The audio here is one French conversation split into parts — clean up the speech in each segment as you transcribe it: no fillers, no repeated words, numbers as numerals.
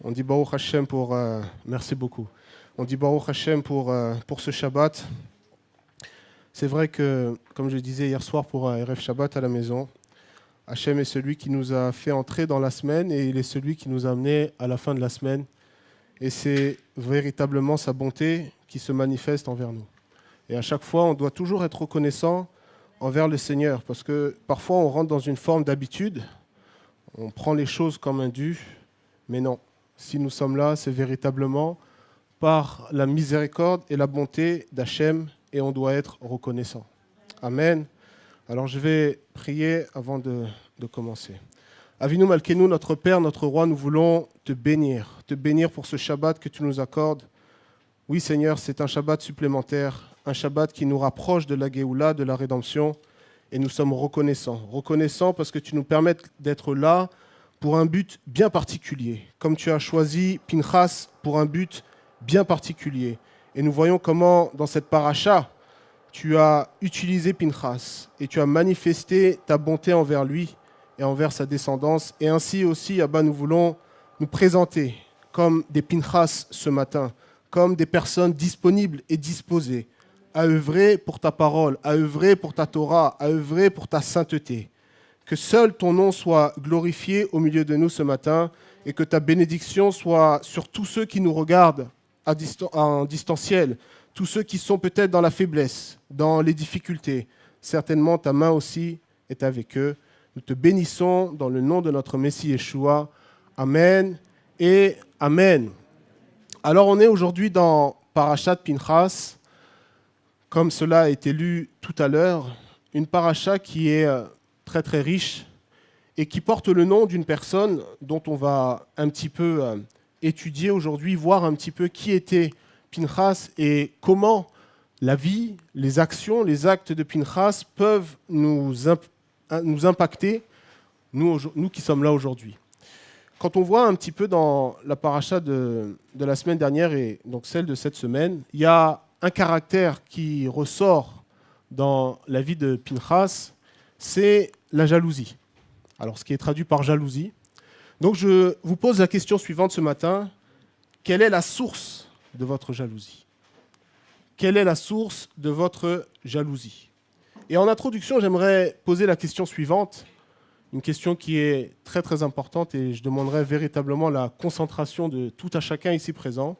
On dit Baruch Hashem pour... merci beaucoup. On dit Baruch Hashem pour ce Shabbat. C'est vrai que, comme je disais hier soir pour Erev Shabbat à la maison, Hashem est celui qui nous a fait entrer dans la semaine et il est celui qui nous a amenés à la fin de la semaine. Et c'est véritablement sa bonté qui se manifeste envers nous. Et à chaque fois, on doit toujours être reconnaissant envers le Seigneur, parce que parfois on rentre dans une forme d'habitude, on prend les choses comme un dû, mais non. Si nous sommes là, c'est véritablement par la miséricorde et la bonté d'Hachem, et on doit être reconnaissant. Amen. Alors je vais prier avant de commencer. Avinu Malkeinu, notre Père, notre Roi, nous voulons te bénir pour ce Shabbat que tu nous accordes. Oui Seigneur, c'est un Shabbat supplémentaire, un Shabbat qui nous rapproche de la Géoula, de la rédemption, et nous sommes reconnaissants parce que tu nous permets d'être là pour un but bien particulier, comme tu as choisi Pinchas pour un but bien particulier. Et nous voyons comment, dans cette paracha, tu as utilisé Pinchas et tu as manifesté ta bonté envers lui et envers sa descendance. Et ainsi aussi, Abba, nous voulons nous présenter comme des Pinchas ce matin, comme des personnes disponibles et disposées à œuvrer pour ta parole, à œuvrer pour ta Torah, à œuvrer pour ta sainteté. Que seul ton nom soit glorifié au milieu de nous ce matin et que ta bénédiction soit sur tous ceux qui nous regardent en distanciel, tous ceux qui sont peut-être dans la faiblesse, dans les difficultés. Certainement, ta main aussi est avec eux. Nous te bénissons dans le nom de notre Messie Yeshua. Amen et Amen. Alors, on est aujourd'hui dans Parashat Pinchas, comme cela a été lu tout à l'heure, une paracha qui est très très riche et qui porte le nom d'une personne dont on va un petit peu étudier aujourd'hui, voir un petit peu qui était Pinchas et comment la vie, les actions, les actes de Pinchas peuvent nous impacter, nous qui sommes là aujourd'hui. Quand on voit un petit peu dans la paracha de la semaine dernière et donc celle de cette semaine, il y a un caractère qui ressort dans la vie de Pinchas, c'est la jalousie. Alors, ce qui est traduit par jalousie. Donc, je vous pose la question suivante ce matin. Quelle est la source de votre jalousie ? Quelle est la source de votre jalousie ? Et en introduction, j'aimerais poser la question suivante, une question qui est très très importante et je demanderai véritablement la concentration de tout à chacun ici présent.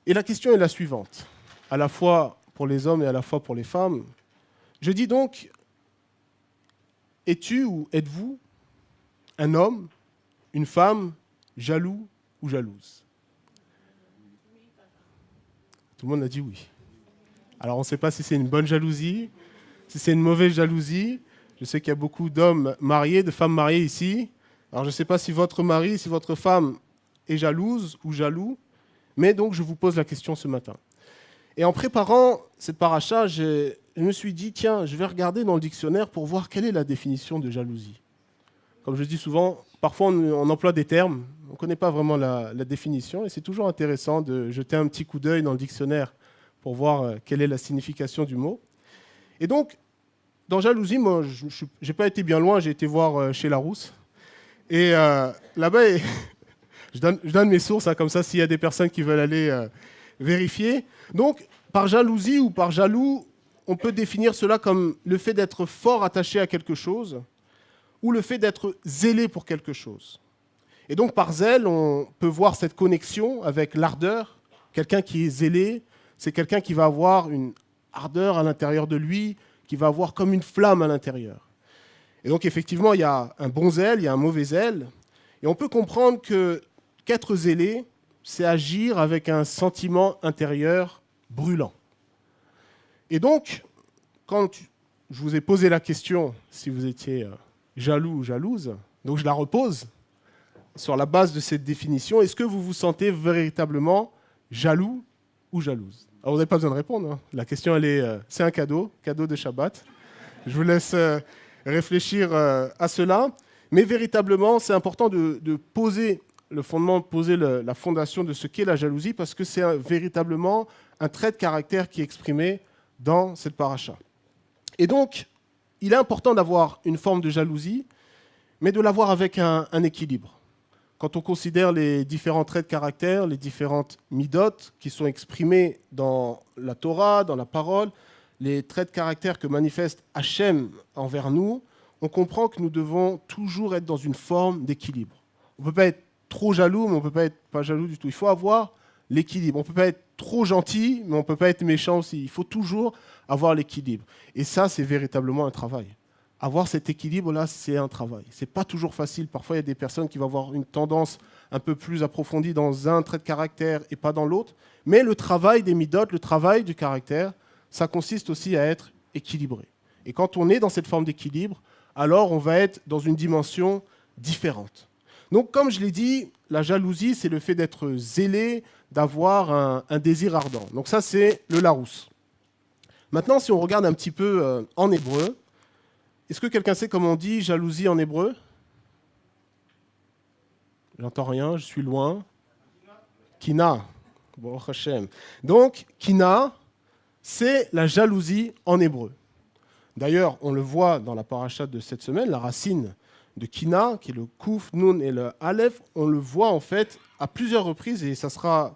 Et la question est la suivante, à la fois pour les hommes et à la fois pour les femmes. Je dis donc, es-tu ou êtes-vous un homme, une femme, jaloux ou jalouse ? Tout le monde a dit oui. Alors on ne sait pas si c'est une bonne jalousie, si c'est une mauvaise jalousie. Je sais qu'il y a beaucoup d'hommes mariés, de femmes mariées ici. Alors je ne sais pas si votre mari, si votre femme est jalouse ou jaloux. Mais donc, je vous pose la question ce matin. Et en préparant cette paracha, je me suis dit, tiens, je vais regarder dans le dictionnaire pour voir quelle est la définition de jalousie. Comme je dis souvent, parfois on emploie des termes, on ne connaît pas vraiment la définition, et c'est toujours intéressant de jeter un petit coup d'œil dans le dictionnaire pour voir quelle est la signification du mot. Et donc, dans jalousie, moi, je n'ai pas été bien loin, j'ai été voir chez Larousse. Et là-bas... Je donne mes sources, comme ça, s'il y a des personnes qui veulent aller vérifier. Donc, par jalousie ou par jaloux, on peut définir cela comme le fait d'être fort attaché à quelque chose ou le fait d'être zélé pour quelque chose. Et donc, par zèle, on peut voir cette connexion avec l'ardeur. Quelqu'un qui est zélé, c'est quelqu'un qui va avoir une ardeur à l'intérieur de lui, qui va avoir comme une flamme à l'intérieur. Et donc, effectivement, il y a un bon zèle, il y a un mauvais zèle. Et on peut comprendre qu'être zélé, c'est agir avec un sentiment intérieur brûlant. Et donc, quand je vous ai posé la question, si vous étiez jaloux ou jalouse, donc je la repose sur la base de cette définition, est-ce que vous vous sentez véritablement jaloux ou jalouse ? Alors, vous n'avez pas besoin de répondre, hein. La question, c'est un cadeau de Shabbat. Je vous laisse réfléchir à cela. Mais véritablement, c'est important de poser le fondement, poser la fondation de ce qu'est la jalousie, parce que c'est véritablement un trait de caractère qui est exprimé dans cette paracha. Et donc, il est important d'avoir une forme de jalousie, mais de l'avoir avec un équilibre. quand on considère les différents traits de caractère, les différentes midotes qui sont exprimés dans la Torah, dans la parole, les traits de caractère que manifeste Hachem envers nous, on comprend que nous devons toujours être dans une forme d'équilibre. On ne peut pas être trop jaloux, mais on ne peut pas être pas jaloux du tout. Il faut avoir l'équilibre. On ne peut pas être trop gentil, mais on ne peut pas être méchant aussi. Il faut toujours avoir l'équilibre. Et ça, c'est véritablement un travail. Avoir cet équilibre-là, c'est un travail. Ce n'est pas toujours facile. Parfois, il y a des personnes qui vont avoir une tendance un peu plus approfondie dans un trait de caractère et pas dans l'autre. Mais le travail des midotes, le travail du caractère, ça consiste aussi à être équilibré. Et quand on est dans cette forme d'équilibre, alors on va être dans une dimension différente. Donc, comme je l'ai dit, la jalousie, c'est le fait d'être zélé, d'avoir un désir ardent. Donc ça, c'est le Larousse. Maintenant, si on regarde un petit peu en hébreu, est-ce que quelqu'un sait comment on dit jalousie en hébreu? J'entends rien, je suis loin. Kina. Bon, Hachem. Donc, kina, c'est la jalousie en hébreu. D'ailleurs, on le voit dans la paracha de cette semaine, la racine de kina, qui est le kouf, nun et le aleph, on le voit en fait à plusieurs reprises, et ça sera,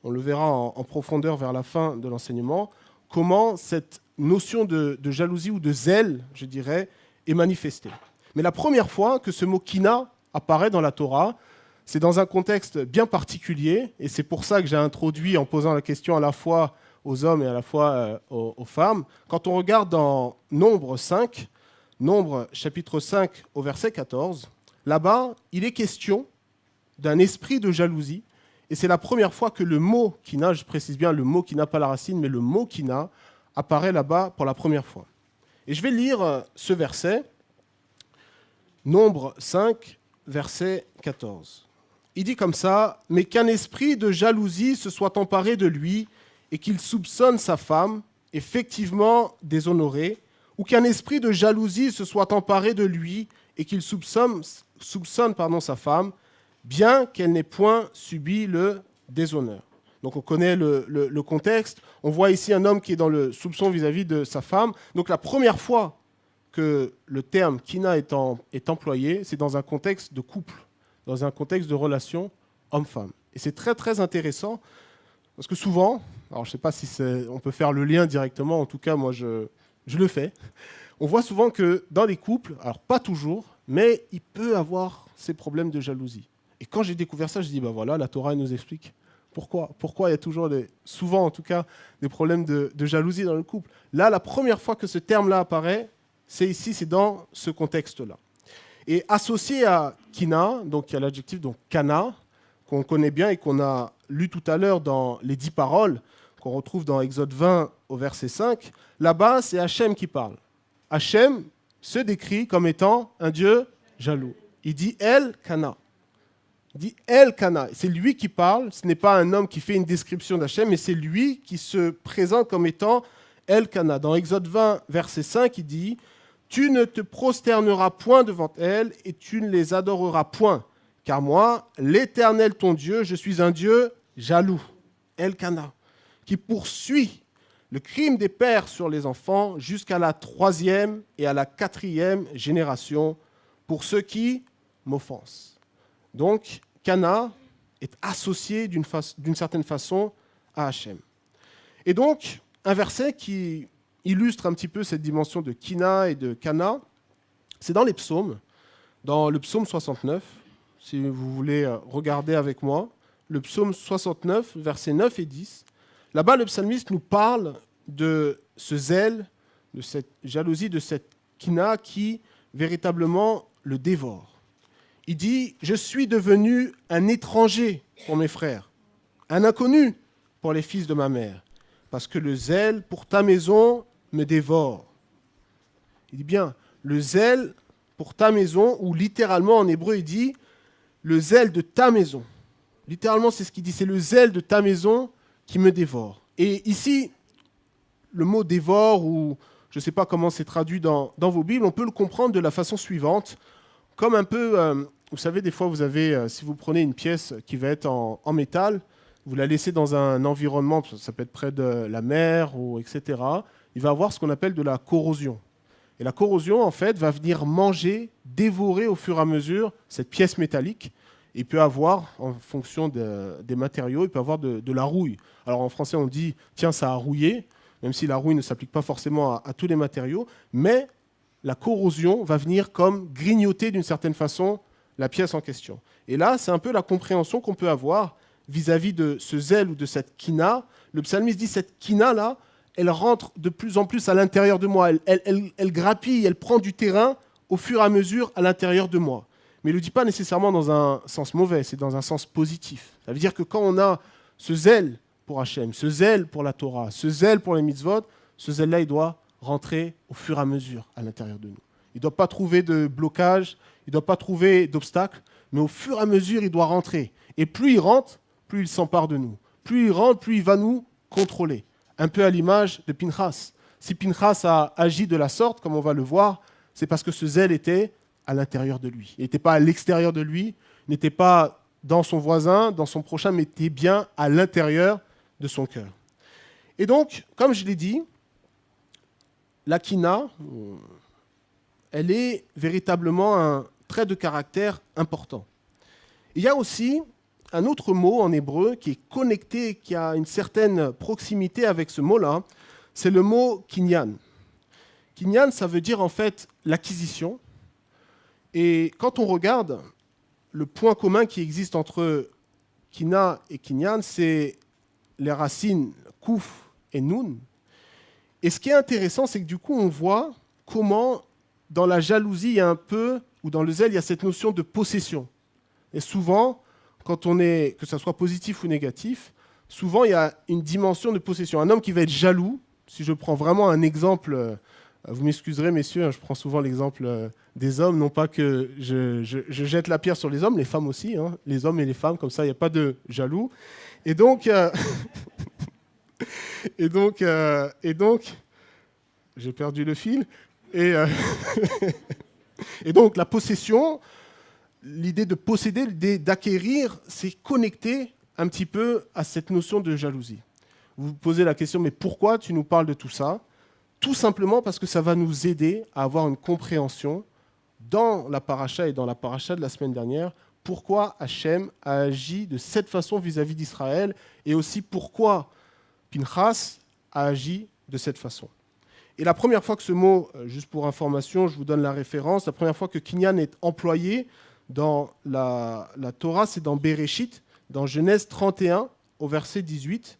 on le verra en profondeur vers la fin de l'enseignement, comment cette notion de jalousie ou de zèle, je dirais, est manifestée. Mais la première fois que ce mot kina apparaît dans la Torah, c'est dans un contexte bien particulier, et c'est pour ça que j'ai introduit en posant la question à la fois aux hommes et à la fois aux femmes. Quand on regarde dans Nombre 5, Nombre chapitre 5 au verset 14, là-bas, il est question d'un esprit de jalousie, et c'est la première fois que le mot kina, je précise bien le mot qui n'a pas la racine, mais le mot kina apparaît là-bas pour la première fois. Et je vais lire ce verset, Nombre 5, verset 14. Il dit comme ça, « Mais qu'un esprit de jalousie se soit emparé de lui et qu'il soupçonne sa femme, effectivement déshonorée, ou qu'un esprit de jalousie se soit emparé de lui et qu'il soupçonne sa femme, bien qu'elle n'ait point subi le déshonneur. » Donc on connaît le contexte. On voit ici un homme qui est dans le soupçon vis-à-vis de sa femme. Donc la première fois que le terme kina est employé, c'est dans un contexte de couple, dans un contexte de relation homme-femme. Et c'est très très intéressant, parce que souvent, alors je ne sais pas si on peut faire le lien directement, en tout cas moi je le fais, on voit souvent que dans les couples, alors pas toujours, mais il peut avoir ces problèmes de jalousie. Et quand j'ai découvert ça, je dis, ben voilà, la Torah elle nous explique pourquoi il y a toujours, souvent en tout cas, des problèmes de jalousie dans le couple. Là, la première fois que ce terme-là apparaît, c'est ici, c'est dans ce contexte-là. Et associé à kina, donc il y a l'adjectif donc kana, qu'on connaît bien et qu'on a lu tout à l'heure dans les 10 paroles, qu'on retrouve dans Exode 20 au verset 5, là-bas, c'est Hachem qui parle. Hachem se décrit comme étant un Dieu jaloux. Il dit El Kana. Il dit El Kana. C'est lui qui parle, ce n'est pas un homme qui fait une description d'Hachem, mais c'est lui qui se présente comme étant El Kana. Dans Exode 20, verset 5, il dit « Tu ne te prosterneras point devant elles et tu ne les adoreras point, car moi, l'Éternel ton Dieu, je suis un Dieu jaloux. » El Kana, qui poursuit le crime des pères sur les enfants jusqu'à la 3e et à la 4e génération pour ceux qui m'offensent. Donc, Kana est associé d'une certaine façon à Hachem. Et donc, un verset qui illustre un petit peu cette dimension de Kina et de Kana, c'est dans les psaumes, dans le psaume 69, si vous voulez regarder avec moi, le psaume 69, versets 9 et 10. Là-bas, le psalmiste nous parle de ce zèle, de cette jalousie, de cette Kina qui véritablement le dévore. Il dit « Je suis devenu un étranger pour mes frères, un inconnu pour les fils de ma mère, parce que le zèle pour ta maison me dévore. » Il dit bien « le zèle pour ta maison », ou littéralement en hébreu, il dit « le zèle de ta maison ». Littéralement, c'est ce qu'il dit, c'est le zèle de ta maison qui me dévore. Et ici, le mot dévore, ou je ne sais pas comment c'est traduit dans vos Bibles, on peut le comprendre de la façon suivante, comme un peu, vous savez, des fois, vous avez, si vous prenez une pièce qui va être en métal, vous la laissez dans un environnement, ça peut être près de la mer, ou etc., il va avoir ce qu'on appelle de la corrosion. Et la corrosion, en fait, va venir manger, dévorer au fur et à mesure cette pièce métallique, Il peut avoir, en fonction des matériaux, il peut avoir de la rouille. Alors en français, on dit « tiens, ça a rouillé », même si la rouille ne s'applique pas forcément à tous les matériaux, mais la corrosion va venir comme grignoter d'une certaine façon la pièce en question. Et là, c'est un peu la compréhension qu'on peut avoir vis-à-vis de ce zèle ou de cette kina. Le psalmiste dit « cette kina-là, elle rentre de plus en plus à l'intérieur de moi, elle grappille, elle prend du terrain au fur et à mesure à l'intérieur de moi ». Mais il ne le dit pas nécessairement dans un sens mauvais, c'est dans un sens positif. Ça veut dire que quand on a ce zèle pour Hachem, ce zèle pour la Torah, ce zèle pour les mitzvot, ce zèle-là, il doit rentrer au fur et à mesure à l'intérieur de nous. Il ne doit pas trouver de blocage, il ne doit pas trouver d'obstacle, mais au fur et à mesure, il doit rentrer. Et plus il rentre, plus il s'empare de nous. Plus il rentre, plus il va nous contrôler. Un peu à l'image de Pinchas. Si Pinchas a agi de la sorte, comme on va le voir, c'est parce que ce zèle était à l'intérieur de lui. Il n'était pas à l'extérieur de lui, il n'était pas dans son voisin, dans son prochain, mais était bien à l'intérieur de son cœur. Et donc, comme je l'ai dit, la kina, elle est véritablement un trait de caractère important. Il y a aussi un autre mot en hébreu qui est connecté, qui a une certaine proximité avec ce mot-là, c'est le mot kinyan. Kinyan, ça veut dire en fait l'acquisition. Et quand on regarde le point commun qui existe entre kina et kinyan, c'est les racines kouf et nun. Et ce qui est intéressant, c'est que du coup, on voit comment dans la jalousie, il y a un peu, ou dans le zèle, il y a cette notion de possession. Et souvent, quand on est, que ce soit positif ou négatif, souvent il y a une dimension de possession. Un homme qui va être jaloux, si je prends vraiment un exemple, vous m'excuserez messieurs, je prends souvent l'exemple des hommes, non pas que je jette la pierre sur les hommes, les femmes aussi, hein, les hommes et les femmes, comme ça il n'y a pas de jaloux. Et donc, et donc, j'ai perdu le fil. Et donc la possession, l'idée de posséder, l'idée d'acquérir, c'est connecté un petit peu à cette notion de jalousie. Vous vous posez la question, mais pourquoi tu nous parles de tout ça ? Tout simplement parce que ça va nous aider à avoir une compréhension dans la paracha et dans la paracha de la semaine dernière, pourquoi Hachem a agi de cette façon vis-à-vis d'Israël et aussi pourquoi Pinchas a agi de cette façon. Et la première fois que ce mot, juste pour information, je vous donne la référence, la première fois que kinyan est employé dans la Torah, c'est dans Bereshit, dans Genèse 31, au verset 18.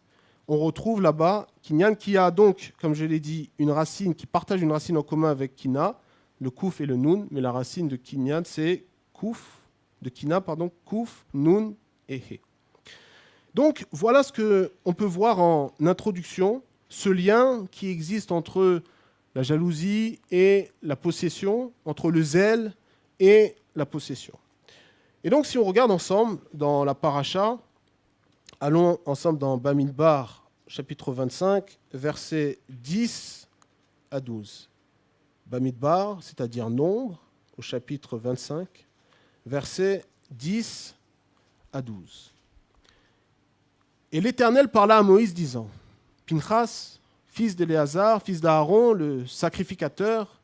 On retrouve là-bas kinyan qui a donc, comme je l'ai dit, une racine, qui partage une racine en commun avec kina, le kouf et le nun, mais la racine de kinyan, c'est kouf, de kina, pardon, kouf, nun et he. Donc voilà ce qu'on peut voir en introduction, ce lien qui existe entre la jalousie et la possession, entre le zèle et la possession. Et donc si on regarde ensemble dans la paracha, allons ensemble dans Bamidbar, chapitre 25, versets 10 à 12. Bamidbar, c'est-à-dire nombre, au chapitre 25, versets 10 à 12. Et l'Éternel parla à Moïse disant, Pinchas, fils d'Éléazar, fils d'Aaron, le sacrificateur,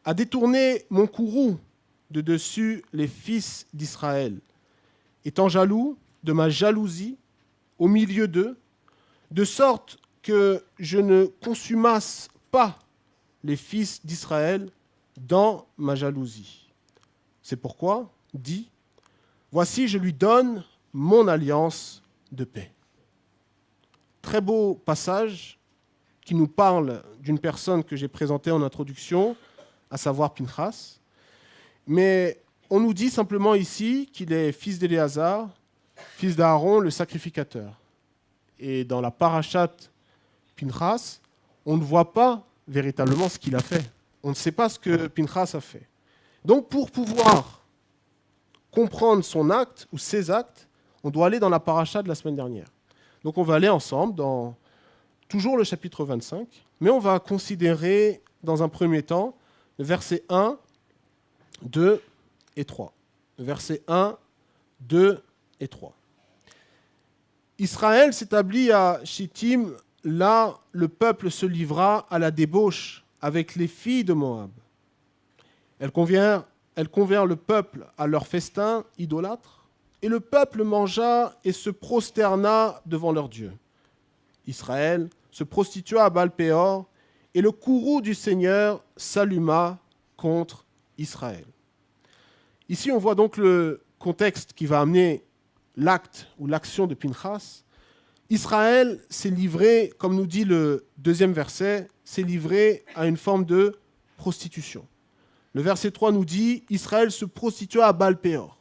a détourné mon courroux de dessus les fils d'Israël, étant jaloux de ma jalousie au milieu d'eux, de sorte que je ne consumasse pas les fils d'Israël dans ma jalousie. C'est pourquoi, dit, voici, je lui donne mon alliance de paix. Très beau passage qui nous parle d'une personne que j'ai présentée en introduction, à savoir Pinchas. Mais on nous dit simplement ici qu'il est fils d'Éléazar, fils d'Aaron, le sacrificateur. Et dans la parashat Pinchas, on ne voit pas véritablement ce qu'il a fait. On ne sait pas ce que Pinchas a fait. Donc pour pouvoir comprendre son acte ou ses actes, on doit aller dans la paracha de la semaine dernière. Donc on va aller ensemble dans toujours le chapitre 25, mais on va considérer dans un premier temps le verset 1, 2 et 3. Le verset 1, 2 et 3. Israël s'établit à Shittim, là le peuple se livra à la débauche avec les filles de Moab. Elles convinrent le peuple à leur festin idolâtre, et le peuple mangea et se prosterna devant leur Dieu. Israël se prostia à Baal-Péor, et le courroux du Seigneur s'alluma contre Israël. Ici, on voit donc le contexte qui va amener l'acte ou l'action de Pinchas. Israël s'est livré, comme nous dit le deuxième verset, s'est livré à une forme de prostitution. Le verset 3 nous dit « Israël se prostitua à Baal-Péor »,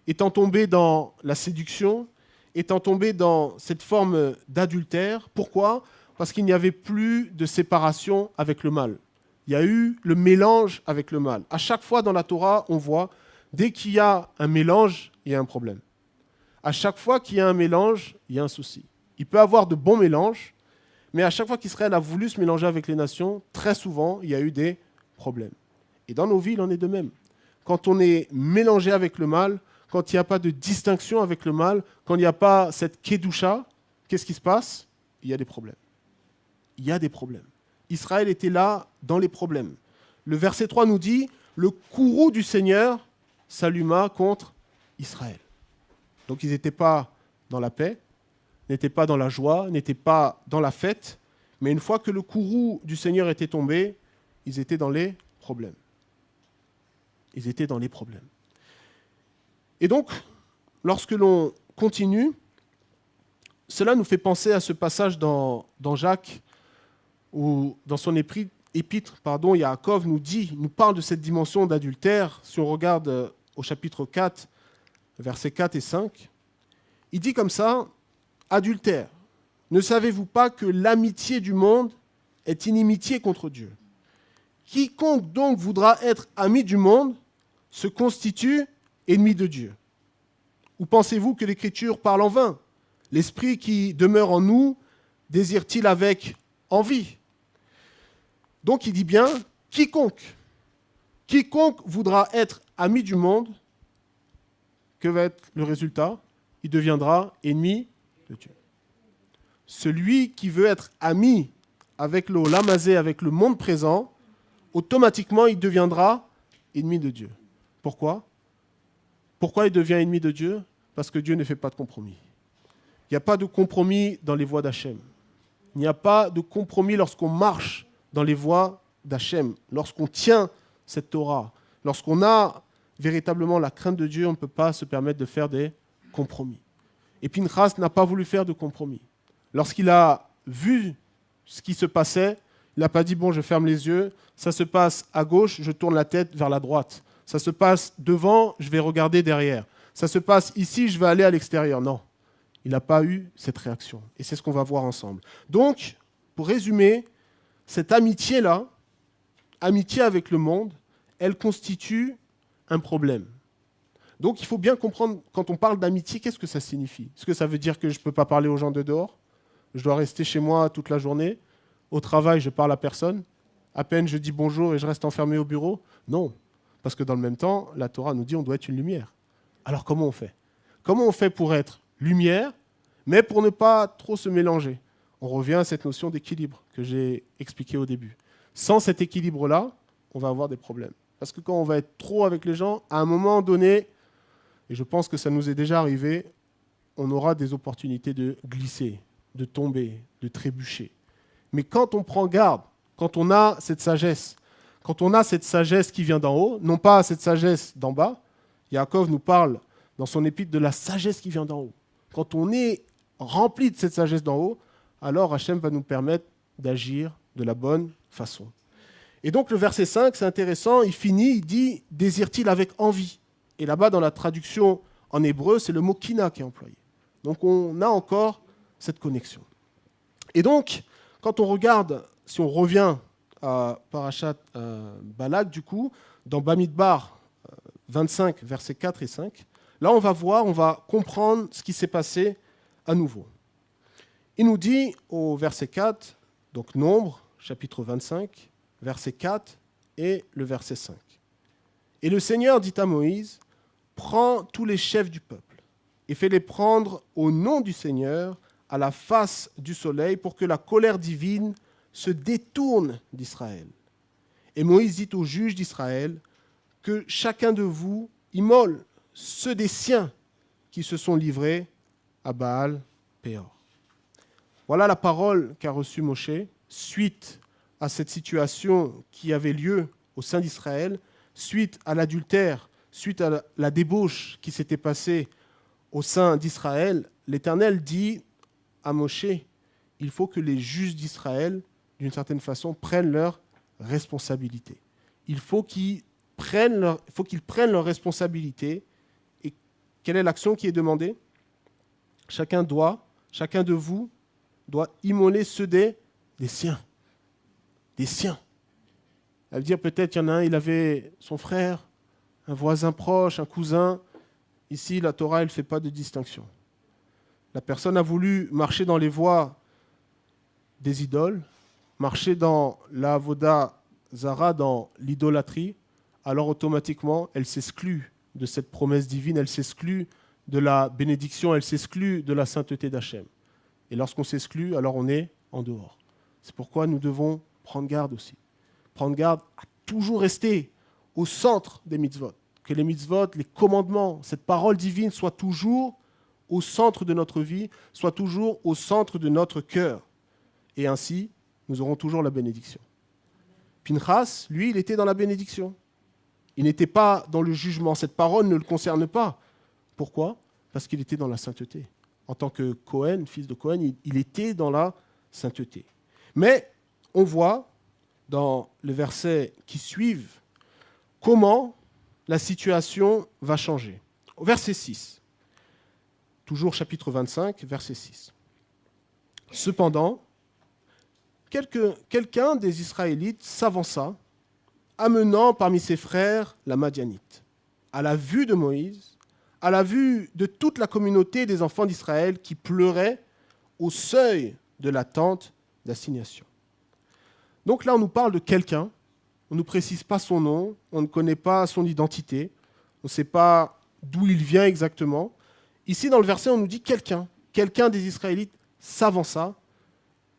étant tombé dans la séduction, étant tombé dans cette forme d'adultère. Pourquoi ? Parce qu'il n'y avait plus de séparation avec le mal. Il y a eu le mélange avec le mal. À chaque fois dans la Torah, on voit, dès qu'il y a un mélange, il y a un problème. À chaque fois qu'il y a un mélange, il y a un souci. Il peut y avoir de bons mélanges, mais à chaque fois qu'Israël a voulu se mélanger avec les nations, très souvent, il y a eu des problèmes. Et dans nos vies, il en est de même. Quand on est mélangé avec le mal, quand il n'y a pas de distinction avec le mal, quand il n'y a pas cette kedusha, qu'est-ce qui se passe ? Il y a des problèmes. Il y a des problèmes. Israël était là dans les problèmes. Le verset 3 nous dit « Le courroux du Seigneur s'alluma contre Israël ». Donc ils n'étaient pas dans la paix, n'étaient pas dans la joie, n'étaient pas dans la fête, mais une fois que le courroux du Seigneur était tombé, ils étaient dans les problèmes. Ils étaient dans les problèmes. Et donc, lorsque l'on continue, cela nous fait penser à ce passage dans Jacques, où dans son épître, Yaakov nous parle de cette dimension d'adultère. Si on regarde au chapitre 4, versets 4 et 5, il dit comme ça, « Adultère, ne savez-vous pas que l'amitié du monde est inimitié contre Dieu ? Quiconque donc voudra être ami du monde se constitue ennemi de Dieu. Ou pensez-vous que l'Écriture parle en vain ? L'Esprit qui demeure en nous désire-t-il avec envie ?» Donc il dit bien, quiconque voudra être ami du monde, que va être le résultat ? Il deviendra ennemi de Dieu. Celui qui veut être ami avec le Olam Hazé, avec le monde présent, automatiquement il deviendra ennemi de Dieu. Pourquoi ? Pourquoi il devient ennemi de Dieu ? Parce que Dieu ne fait pas de compromis. Il n'y a pas de compromis dans les voies d'Hachem. Il n'y a pas de compromis lorsqu'on marche dans les voies d'Hachem, lorsqu'on tient cette Torah, lorsqu'on a véritablement la crainte de Dieu, on ne peut pas se permettre de faire des compromis. Et Pinchas n'a pas voulu faire de compromis. Lorsqu'il a vu ce qui se passait, il n'a pas dit « bon, je ferme les yeux, ça se passe à gauche, je tourne la tête vers la droite. Ça se passe devant, je vais regarder derrière. Ça se passe ici, je vais aller à l'extérieur. » Non, il n'a pas eu cette réaction. Et c'est ce qu'on va voir ensemble. Donc, pour résumer, cette amitié-là, amitié avec le monde, elle constitue un problème. Donc il faut bien comprendre, quand on parle d'amitié, qu'est-ce que ça signifie ? Est-ce que ça veut dire que je ne peux pas parler aux gens de dehors ? Je dois rester chez moi toute la journée ? Au travail, je parle à personne ? À peine je dis bonjour et je reste enfermé au bureau ? Non, parce que dans le même temps, la Torah nous dit qu'on doit être une lumière. Alors comment on fait ? Comment on fait pour être lumière, mais pour ne pas trop se mélanger ? On revient à cette notion d'équilibre que j'ai expliquée au début. Sans cet équilibre-là, on va avoir des problèmes. Parce que quand on va être trop avec les gens, à un moment donné, et je pense que ça nous est déjà arrivé, on aura des opportunités de glisser, de tomber, de trébucher. Mais quand on prend garde, quand on a cette sagesse qui vient d'en haut, non pas cette sagesse d'en bas, Yaakov nous parle dans son épître de la sagesse qui vient d'en haut. Quand on est rempli de cette sagesse d'en haut, alors Hachem va nous permettre d'agir de la bonne façon. Et donc le verset 5, c'est intéressant, il finit, il dit « désire-t-il avec envie ?» Et là-bas, dans la traduction en hébreu, c'est le mot « kina » qui est employé. Donc on a encore cette connexion. Et donc, quand on regarde, si on revient à Parashat Balak, du coup, dans Bamidbar 25, versets 4 et 5, là on va comprendre ce qui s'est passé à nouveau. Il nous dit au verset 4, donc Nombre, chapitre 25, verset 4 et le verset 5. Et le Seigneur dit à Moïse, « Prends tous les chefs du peuple et fais-les prendre au nom du Seigneur à la face du soleil pour que la colère divine se détourne d'Israël. » Et Moïse dit aux juges d'Israël, « Que chacun de vous immole ceux des siens qui se sont livrés à Baal Péor. Voilà la parole qu'a reçue Moshe suite à cette situation qui avait lieu au sein d'Israël, suite à l'adultère, suite à la débauche qui s'était passée au sein d'Israël. L'Éternel dit à Moshe, il faut que les juges d'Israël, d'une certaine façon, prennent leurs responsabilités. Il faut qu'ils prennent leurs responsabilités. Et quelle est l'action qui est demandée ? Chacun de vous doit immoler ceux des siens. Des siens. Ça veut dire peut-être qu'il y en a un, il avait son frère, un voisin proche, un cousin. Ici, la Torah, elle ne fait pas de distinction. La personne a voulu marcher dans les voies des idoles, marcher dans la avoda zara, dans l'idolâtrie, alors automatiquement, elle s'exclut de cette promesse divine, elle s'exclut de la bénédiction, elle s'exclut de la sainteté d'Hachem. Et lorsqu'on s'exclut, alors on est en dehors. C'est pourquoi nous devons prendre garde aussi. Prendre garde à toujours rester au centre des mitzvot. Que les mitzvot, les commandements, cette parole divine soit toujours au centre de notre vie, soit toujours au centre de notre cœur. Et ainsi, nous aurons toujours la bénédiction. Pinchas, lui, il était dans la bénédiction. Il n'était pas dans le jugement. Cette parole ne le concerne pas. Pourquoi ? Parce qu'il était dans la sainteté. En tant que Cohen, fils de Cohen, il était dans la sainteté. Mais on voit dans les versets qui suivent comment la situation va changer. Au verset 6, toujours chapitre 25, verset 6. Cependant, quelqu'un des Israélites s'avança, amenant parmi ses frères la Madianite. À la vue de Moïse, à la vue de toute la communauté des enfants d'Israël qui pleuraient au seuil de la tente d'assignation. Donc là, on nous parle de quelqu'un, on ne nous précise pas son nom, on ne connaît pas son identité, on ne sait pas d'où il vient exactement. Ici, dans le verset, on nous dit quelqu'un des Israélites s'avança,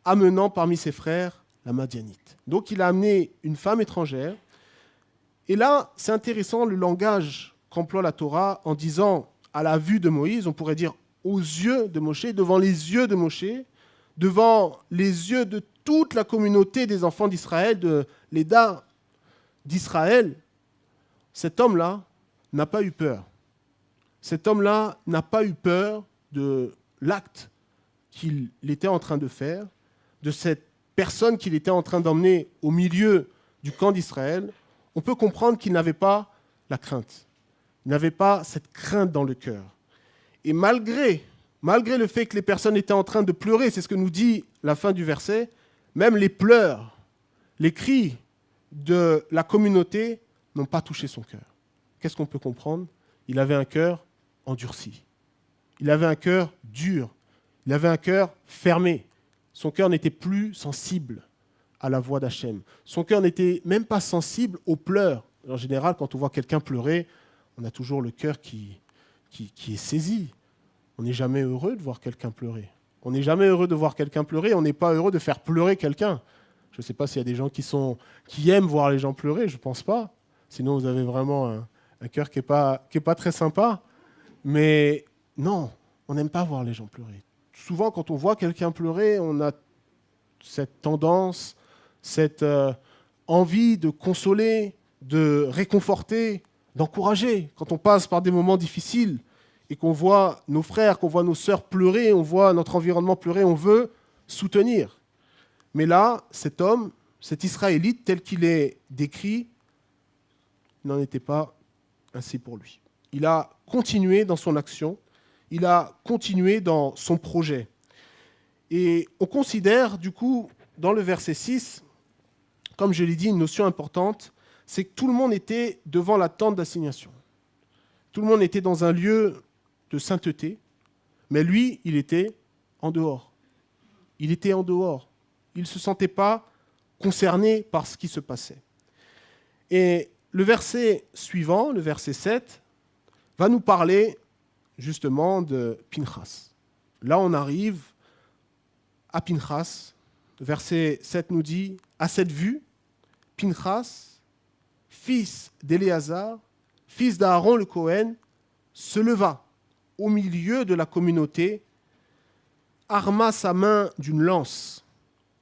amenant parmi ses frères la Madianite. Donc il a amené une femme étrangère. Et là, c'est intéressant le langage qu'emploie la Torah en disant à la vue de Moïse, on pourrait dire aux yeux de Moshe, devant les yeux de Moshe, devant les yeux de toute la communauté des enfants d'Israël, de l'Éda d'Israël. Cet homme-là n'a pas eu peur. Cet homme-là n'a pas eu peur de l'acte qu'il était en train de faire, de cette personne qu'il était en train d'emmener au milieu du camp d'Israël. On peut comprendre qu'il n'avait pas la crainte. Il n'avait pas cette crainte dans le cœur. Et malgré le fait que les personnes étaient en train de pleurer, c'est ce que nous dit la fin du verset, même les pleurs, les cris de la communauté n'ont pas touché son cœur. Qu'est-ce qu'on peut comprendre ? Il avait un cœur endurci. Il avait un cœur dur. Il avait un cœur fermé. Son cœur n'était plus sensible à la voix d'Hachem. Son cœur n'était même pas sensible aux pleurs. En général, quand on voit quelqu'un pleurer, on a toujours le cœur qui est saisi. On n'est jamais heureux de voir quelqu'un pleurer. On n'est jamais heureux de voir quelqu'un pleurer. On n'est pas heureux de faire pleurer quelqu'un. Je ne sais pas s'il y a des gens qui aiment voir les gens pleurer. Je ne pense pas. Sinon, vous avez vraiment un cœur qui n'est pas très sympa. Mais non, on n'aime pas voir les gens pleurer. Souvent, quand on voit quelqu'un pleurer, on a cette tendance, cette envie de consoler, de réconforter, d'encourager. Quand on passe par des moments difficiles et qu'on voit nos frères, qu'on voit nos sœurs pleurer, on voit notre environnement pleurer, on veut soutenir. Mais là, cet homme, cet Israélite, tel qu'il est décrit, n'en était pas ainsi pour lui. Il a continué dans son action, il a continué dans son projet. Et on considère, du coup, dans le verset 6, comme je l'ai dit, une notion importante, c'est que tout le monde était devant la tente d'assignation. Tout le monde était dans un lieu de sainteté, mais lui, il était en dehors. Il était en dehors. Il ne se sentait pas concerné par ce qui se passait. Et le verset suivant, le verset 7, va nous parler justement de Pinchas. Là, on arrive à Pinchas. Le verset 7 nous dit, à cette vue, Pinchas, fils d'Éléazar, fils d'Aaron le Cohen, se leva au milieu de la communauté, arma sa main d'une lance,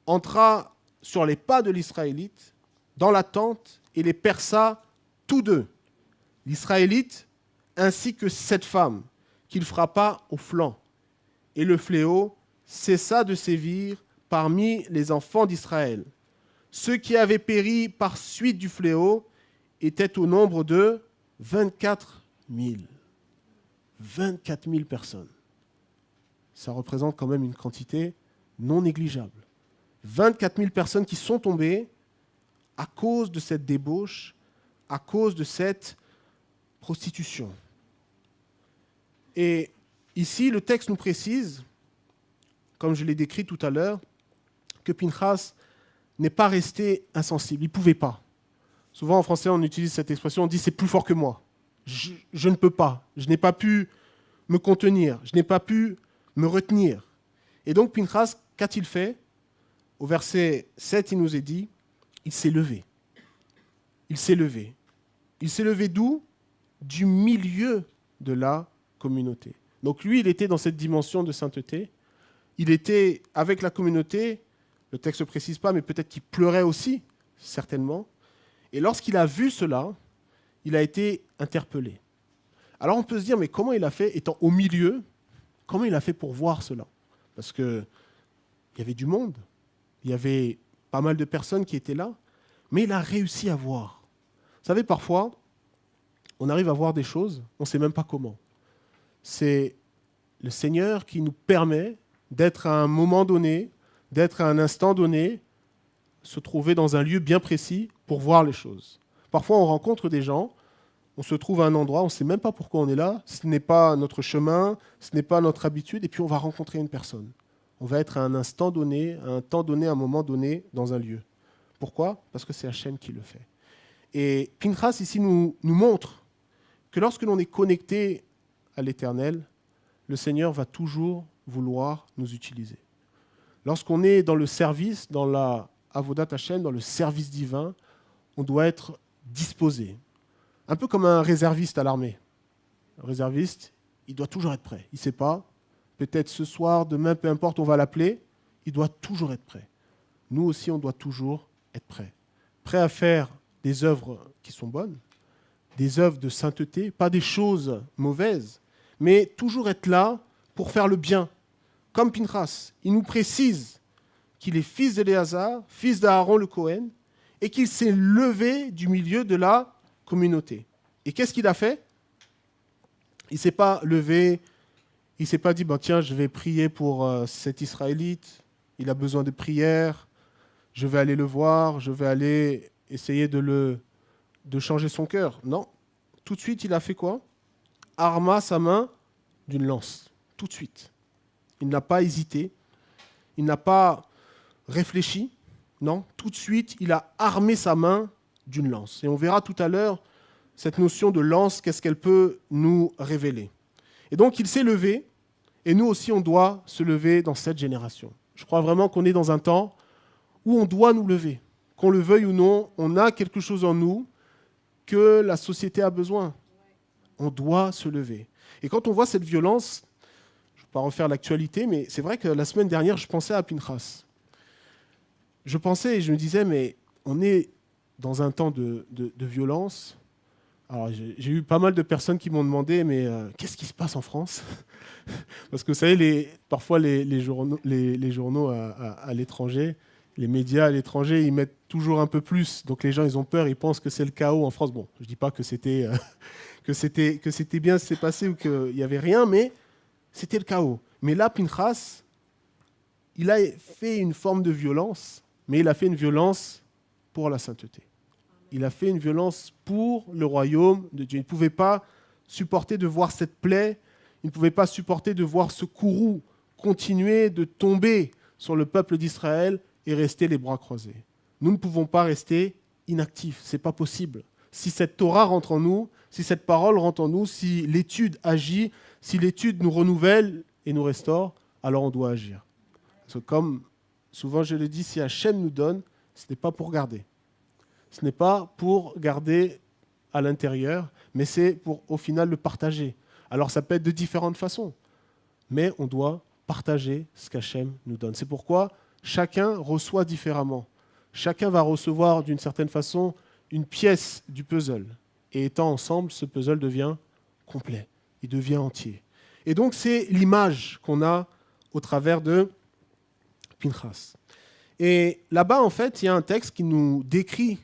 entra sur les pas de l'Israélite, dans la tente, et les perça tous deux, l'Israélite ainsi que cette femme, qu'il frappa au flanc. Et le fléau cessa de sévir parmi les enfants d'Israël. Ceux qui avaient péri par suite du fléau étaient au nombre de 24 000. 24 000 personnes. Ça représente quand même une quantité non négligeable. 24 000 personnes qui sont tombées à cause de cette débauche, à cause de cette prostitution. Et ici, le texte nous précise, comme je l'ai décrit tout à l'heure, que Pinchas n'est pas resté insensible. Il ne pouvait pas. Souvent en français, on utilise cette expression, on dit « c'est plus fort que moi ». Je ne peux pas. Je n'ai pas pu me contenir. Je n'ai pas pu me retenir. Et donc Pinchas, qu'a-t-il fait? Au verset 7, il nous est dit, il s'est levé. Il s'est levé. Il s'est levé d'où? Du milieu de la communauté. Donc lui, il était dans cette dimension de sainteté. Il était avec la communauté, le texte ne précise pas, mais peut-être qu'il pleurait aussi, certainement. Et lorsqu'il a vu cela, il a été interpellé. Alors on peut se dire, mais comment il a fait, étant au milieu, comment il a fait pour voir cela? Parce qu'il y avait du monde, il y avait pas mal de personnes qui étaient là, mais il a réussi à voir. Vous savez, parfois, on arrive à voir des choses, on ne sait même pas comment. C'est le Seigneur qui nous permet d'être à un moment donné, d'être à un instant donné, se trouver dans un lieu bien précis pour voir les choses. Parfois, on rencontre des gens, on se trouve à un endroit, on ne sait même pas pourquoi on est là, ce n'est pas notre chemin, ce n'est pas notre habitude, et puis on va rencontrer une personne. On va être à un instant donné, à un temps donné, à un moment donné, dans un lieu. Pourquoi? Parce que c'est Hachem qui le fait. Et Pinchas, ici, nous montre que lorsque l'on est connecté à l'Éternel, le Seigneur va toujours vouloir nous utiliser. Lorsqu'on est dans le service, dans la Avodat Hashem, dans le service divin, on doit être disposé. Un peu comme un réserviste à l'armée. Un réserviste, il doit toujours être prêt. Il ne sait pas, peut-être ce soir, demain, peu importe, on va l'appeler, il doit toujours être prêt. Nous aussi, on doit toujours être prêt. Prêt à faire des œuvres qui sont bonnes, des œuvres de sainteté, pas des choses mauvaises, mais toujours être là pour faire le bien. Comme Pinchas, il nous précise qu'il est fils d'Éléazar, fils d'Aaron le Cohen, et qu'il s'est levé du milieu de la communauté. Et qu'est-ce qu'il a fait? Il ne s'est pas levé, il ne s'est pas dit, tiens, je vais prier pour cet Israélite, il a besoin de prière, je vais aller le voir, je vais aller essayer de changer son cœur. Non, tout de suite, il a fait quoi? Arma sa main d'une lance, tout de suite. Il n'a pas hésité, il n'a pas réfléchi, non, tout de suite, il a armé sa main d'une lance. Et on verra tout à l'heure cette notion de lance, qu'est-ce qu'elle peut nous révéler. Et donc, il s'est levé, et nous aussi, on doit se lever dans cette génération. Je crois vraiment qu'on est dans un temps où on doit nous lever. Qu'on le veuille ou non, on a quelque chose en nous que la société a besoin. On doit se lever. Et quand on voit cette violence, je ne vais pas refaire l'actualité, mais c'est vrai que la semaine dernière, je pensais à Pinchas. Je pensais et je me disais, mais on est dans un temps de violence. Alors, j'ai eu pas mal de personnes qui m'ont demandé, mais qu'est-ce qui se passe en France? Parce que vous savez, parfois les journaux à l'étranger, les médias à l'étranger, ils mettent toujours un peu plus. Donc les gens, ils ont peur, ils pensent que c'est le chaos en France. Bon, je ne dis pas que c'était bien ce qui s'est passé ou qu'il n'y avait rien, mais c'était le chaos. Mais là, Pinchas, il a fait une forme de violence, mais il a fait une violence pour la sainteté. Il a fait une violence pour le royaume de Dieu. Il ne pouvait pas supporter de voir cette plaie, il ne pouvait pas supporter de voir ce courroux continuer de tomber sur le peuple d'Israël et rester les bras croisés. Nous ne pouvons pas rester inactifs, ce n'est pas possible. Si cette Torah rentre en nous, si cette parole rentre en nous, si l'étude agit, si l'étude nous renouvelle et nous restaure, alors on doit agir. Parce que comme souvent je le dis, si Hachem nous donne, ce n'est pas pour garder. Ce n'est pas pour garder à l'intérieur, mais c'est pour au final le partager. Alors ça peut être de différentes façons, mais on doit partager ce qu'Hachem nous donne. C'est pourquoi chacun reçoit différemment. Chacun va recevoir d'une certaine façon une pièce du puzzle. Et étant ensemble, ce puzzle devient complet, il devient entier. Et donc c'est l'image qu'on a au travers de Pinchas. Et là-bas, en fait, il y a un texte qui nous décrit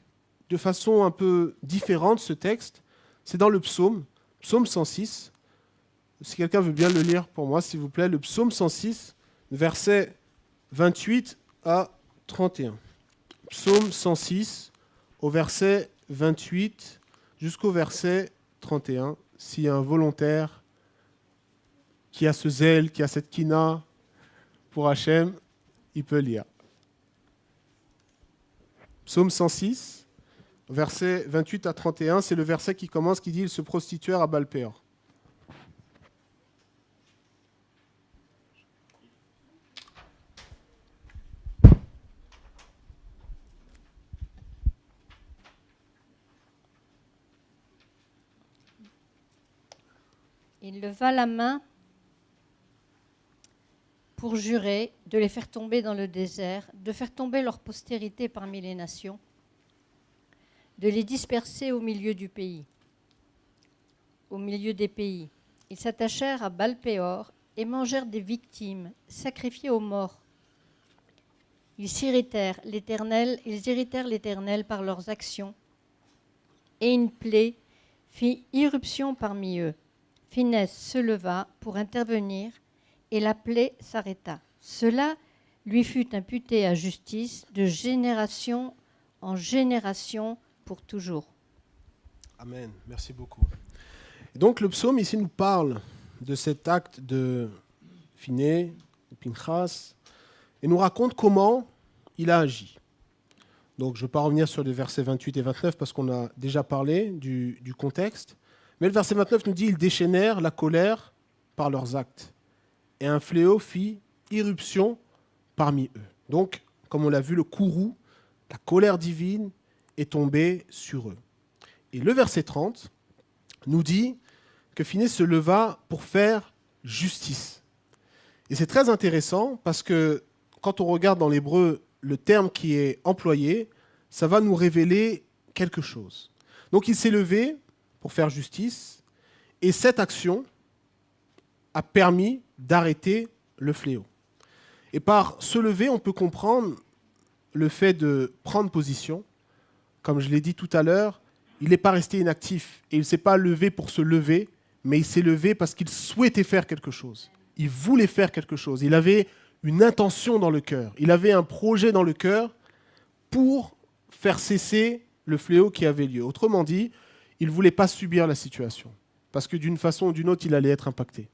de façon un peu différente ce texte. C'est dans le psaume 106. Si quelqu'un veut bien le lire pour moi, s'il vous plaît, le psaume 106, versets 28 à 31. Psaume 106, au verset 28 jusqu'au verset 31. S'il y a un volontaire qui a ce zèle, qui a cette kina pour Hachem, il peut lire. Psaume 106, versets 28 à 31, c'est le verset qui commence, qui dit « Ils se prostituèrent à Baal-Péor ». Il leva la main pour jurer de les faire tomber dans le désert, de faire tomber leur postérité parmi les nations, de les disperser au milieu du pays, au milieu des pays. Ils s'attachèrent à Baal-Péor et mangèrent des victimes sacrifiées aux morts. Ils irritèrent l'Éternel par leurs actions, et une plaie fit irruption parmi eux. Finès se leva pour intervenir, et la plaie s'arrêta. Cela lui fut imputé à justice de génération en génération pour toujours. Amen, merci beaucoup. Et donc le psaume ici nous parle de cet acte de Finé, de Pinchas, et nous raconte comment il a agi. Donc je ne vais pas revenir sur les versets 28 et 29 parce qu'on a déjà parlé du contexte, mais le verset 29 nous dit « Ils déchaînèrent la colère par leurs actes, et un fléau fit irruption parmi eux. » Donc, comme on l'a vu, le courroux, la colère divine est tombée sur eux. Et le verset 30 nous dit que Finès se leva pour faire justice. Et c'est très intéressant parce que quand on regarde dans l'hébreu le terme qui est employé, ça va nous révéler quelque chose. Donc il s'est levé pour faire justice, et cette action a permis d'arrêter le fléau. Et par se lever, on peut comprendre le fait de prendre position. Comme je l'ai dit tout à l'heure, il n'est pas resté inactif, et il ne s'est pas levé pour se lever, mais il s'est levé parce qu'il souhaitait faire quelque chose. Il voulait faire quelque chose. Il avait une intention dans le cœur. Il avait un projet dans le cœur pour faire cesser le fléau qui avait lieu. Autrement dit, il ne voulait pas subir la situation, parce que d'une façon ou d'une autre, il allait être impacté.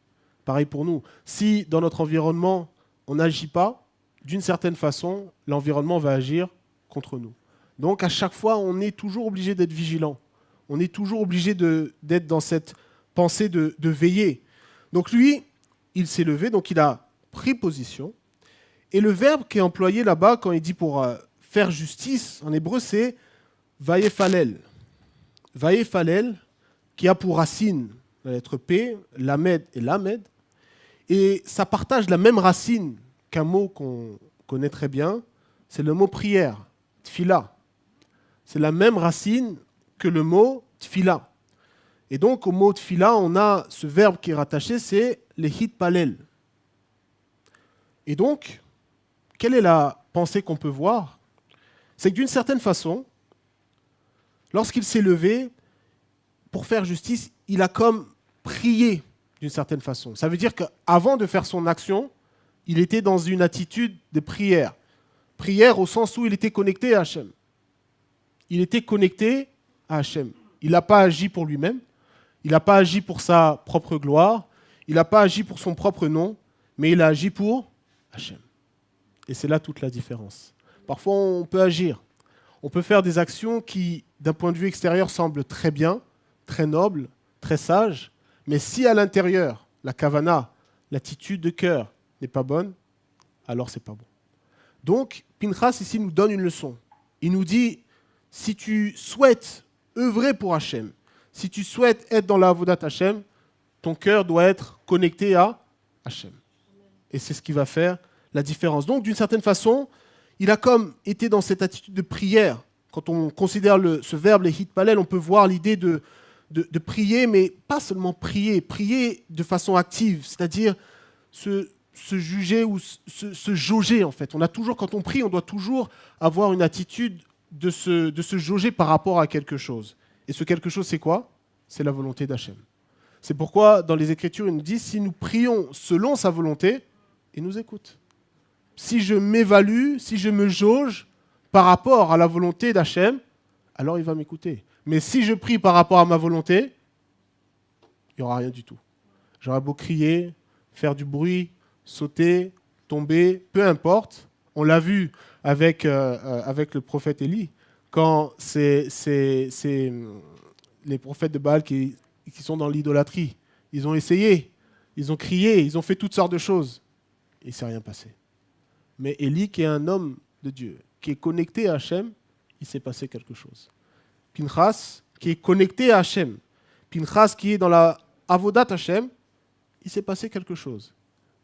Pareil pour nous. Si dans notre environnement, on n'agit pas, d'une certaine façon, l'environnement va agir contre nous. Donc à chaque fois, on est toujours obligé d'être vigilant. On est toujours obligé d'être dans cette pensée de veiller. Donc lui, il s'est levé, donc il a pris position. Et le verbe qui est employé là-bas, quand il dit pour faire justice, en hébreu, c'est « vayefalel ». Vayefalel, qui a pour racine la lettre P, lamed et lamed. Et ça partage la même racine qu'un mot qu'on connaît très bien, c'est le mot prière, tfila. C'est la même racine que le mot tfila. Et donc au mot tfila, on a ce verbe qui est rattaché, c'est le hitpalel. Et donc, quelle est la pensée qu'on peut voir? C'est que d'une certaine façon, lorsqu'il s'est levé pour faire justice, il a comme prié d'une certaine façon. Ça veut dire qu'avant de faire son action, il était dans une attitude de prière. Prière au sens où il était connecté à Hachem. Il était connecté à Hachem. Il n'a pas agi pour lui-même, il n'a pas agi pour sa propre gloire, il n'a pas agi pour son propre nom, mais il a agi pour Hachem. Et c'est là toute la différence. Parfois, on peut agir. On peut faire des actions qui, d'un point de vue extérieur, semblent très bien, très nobles, très sages, mais si à l'intérieur, la kavana, l'attitude de cœur n'est pas bonne, alors c'est pas bon. Donc, Pinchas ici nous donne une leçon. Il nous dit, si tu souhaites œuvrer pour Hachem, si tu souhaites être dans la avodat Hachem, Ton cœur doit être connecté à Hachem. Et c'est ce qui va faire la différence. Donc, d'une certaine façon, il a comme été dans cette attitude de prière. Quand on considère ce verbe, les hitpalel, on peut voir l'idée de prier, mais pas seulement prier, prier de façon active, c'est-à-dire se juger ou se jauger en fait. Quand on prie, on doit toujours avoir une attitude de se jauger par rapport à quelque chose. Et ce quelque chose, c'est quoi? C'est la volonté d'Hachem. C'est pourquoi dans les Écritures, il nous dit, si nous prions selon sa volonté, il nous écoute. Si je m'évalue, si je me jauge par rapport à la volonté d'Hachem, alors il va m'écouter. Mais si je prie par rapport à ma volonté, il n'y aura rien du tout. J'aurai beau crier, faire du bruit, sauter, tomber, peu importe. On l'a vu avec le prophète Élie, quand c'est les prophètes de Baal qui sont dans l'idolâtrie. Ils ont essayé, ils ont crié, ils ont fait toutes sortes de choses. Il ne s'est rien passé. Mais Élie, qui est un homme de Dieu, qui est connecté à Hachem, il s'est passé quelque chose. Pinchas, qui est connecté à Hachem, Pinchas, qui est dans la Avodat Hachem, il s'est passé quelque chose.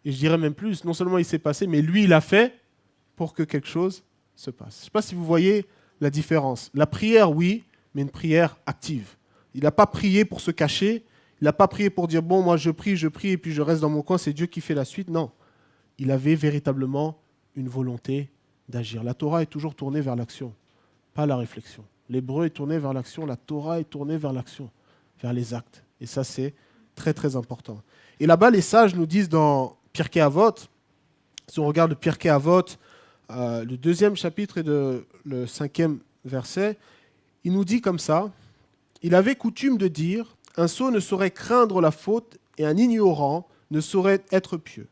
Et je dirais même plus, non seulement il s'est passé, mais lui, il a fait pour que quelque chose se passe. Je ne sais pas si vous voyez la différence. La prière, oui, mais une prière active. Il n'a pas prié pour se cacher, il n'a pas prié pour dire, bon, moi je prie, et puis je reste dans mon coin, c'est Dieu qui fait la suite. Non, il avait véritablement une volonté d'agir. La Torah est toujours tournée vers l'action, pas la réflexion. L'hébreu est tourné vers l'action, la Torah est tournée vers l'action, vers les actes. Et ça, c'est très, très important. Et là-bas, les sages nous disent dans Pirkei Avot, si on regarde le Pirkei Avot, le 2e chapitre et le 5e verset, il nous dit comme ça, « Il avait coutume de dire, un sot ne saurait craindre la faute et un ignorant ne saurait être pieux.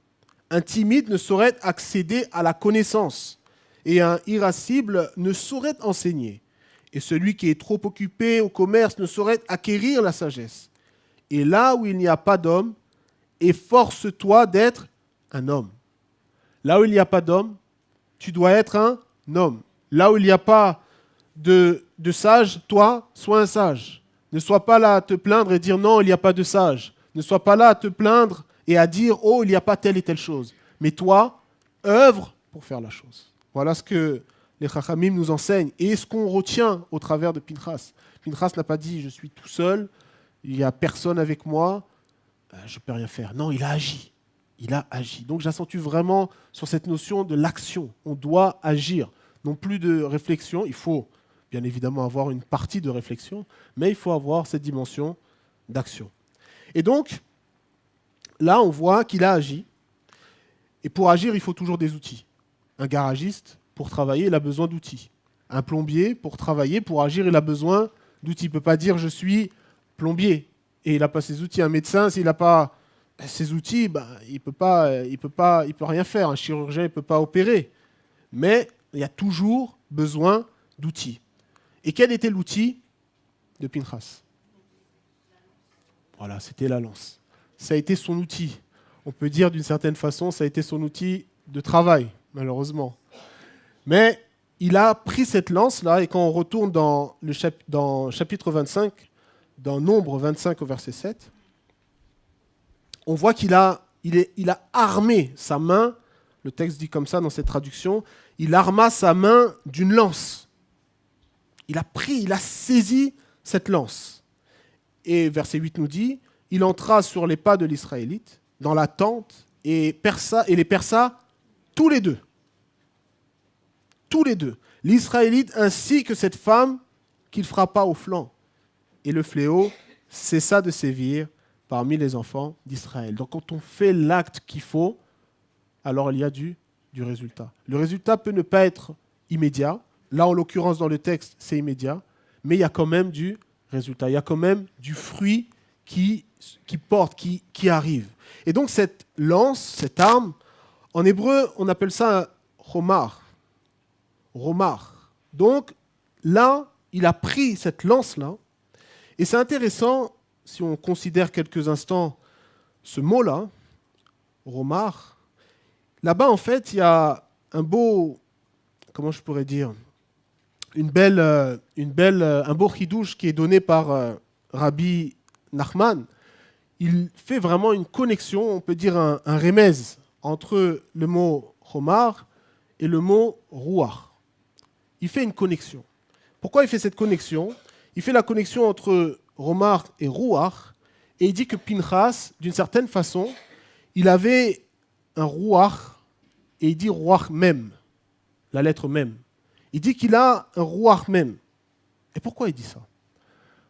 Un timide ne saurait accéder à la connaissance et un irascible ne saurait enseigner. Et celui qui est trop occupé au commerce ne saurait acquérir la sagesse. Et là où il n'y a pas d'homme, efforce-toi d'être un homme. » Là où il n'y a pas d'homme, tu dois être un homme. Là où il n'y a pas de sage, toi, sois un sage. Ne sois pas là à te plaindre et dire non, il n'y a pas de sage. Ne sois pas là à te plaindre et à dire oh, il n'y a pas telle et telle chose. Mais toi, œuvre pour faire la chose. Voilà ce que les Chachamim nous enseignent et ce qu'on retient au travers de Pinchas. Pinchas n'a pas dit je suis tout seul, il n'y a personne avec moi, je ne peux rien faire. Non, il a agi. Il a agi. Donc j'accentue vraiment sur cette notion de l'action. On doit agir. Non plus de réflexion. Il faut bien évidemment avoir une partie de réflexion, mais il faut avoir cette dimension d'action. Et donc, là, on voit qu'il a agi. Et pour agir, il faut toujours des outils. Un garagiste, pour travailler, il a besoin d'outils. Un plombier, pour travailler, pour agir, il a besoin d'outils. Il ne peut pas dire « je suis plombier » et il n'a pas ses outils. Un médecin, s'il n'a pas ses outils, il peut rien faire. Un chirurgien, il ne peut pas opérer. Mais il y a toujours besoin d'outils. Et quel était l'outil de Pinchas? Voilà, c'était la lance. Ça a été son outil. On peut dire d'une certaine façon, ça a été son outil de travail, malheureusement. Mais il a pris cette lance-là, et quand on retourne dans chapitre 25, dans Nombre 25 au verset 7, on voit qu'il a armé sa main, le texte dit comme ça dans cette traduction, il arma sa main d'une lance. Il a saisi cette lance. Et verset 8 nous dit, il entra sur les pas de l'Israélite, dans la tente, et les perça tous les deux. Tous les deux. L'Israélite ainsi que cette femme qu'il frappa au flanc. Et le fléau cessa de sévir parmi les enfants d'Israël. Donc quand on fait l'acte qu'il faut, alors il y a du résultat. Le résultat peut ne pas être immédiat. Là, en l'occurrence, dans le texte, c'est immédiat. Mais il y a quand même du résultat. Il y a quand même du fruit qui arrive. Et donc cette lance, cette arme, en hébreu, on appelle ça un romar. Romar. Donc là, il a pris cette lance-là. Et c'est intéressant, si on considère quelques instants ce mot-là, romar. Là-bas, en fait, il y a un beau, comment je pourrais dire, un beau chidouche qui est donné par Rabbi Nachman. il fait vraiment une connexion, on peut dire un remez entre le mot Chomar et le mot Ruach. Il fait une connexion. Pourquoi il fait cette connexion? Il fait la connexion entre Chomar et Ruach, et il dit que Pinchas, d'une certaine façon, il avait un Ruach, et il dit Ruach même, la lettre même. Il dit qu'il a un Ruach même. Et pourquoi il dit ça?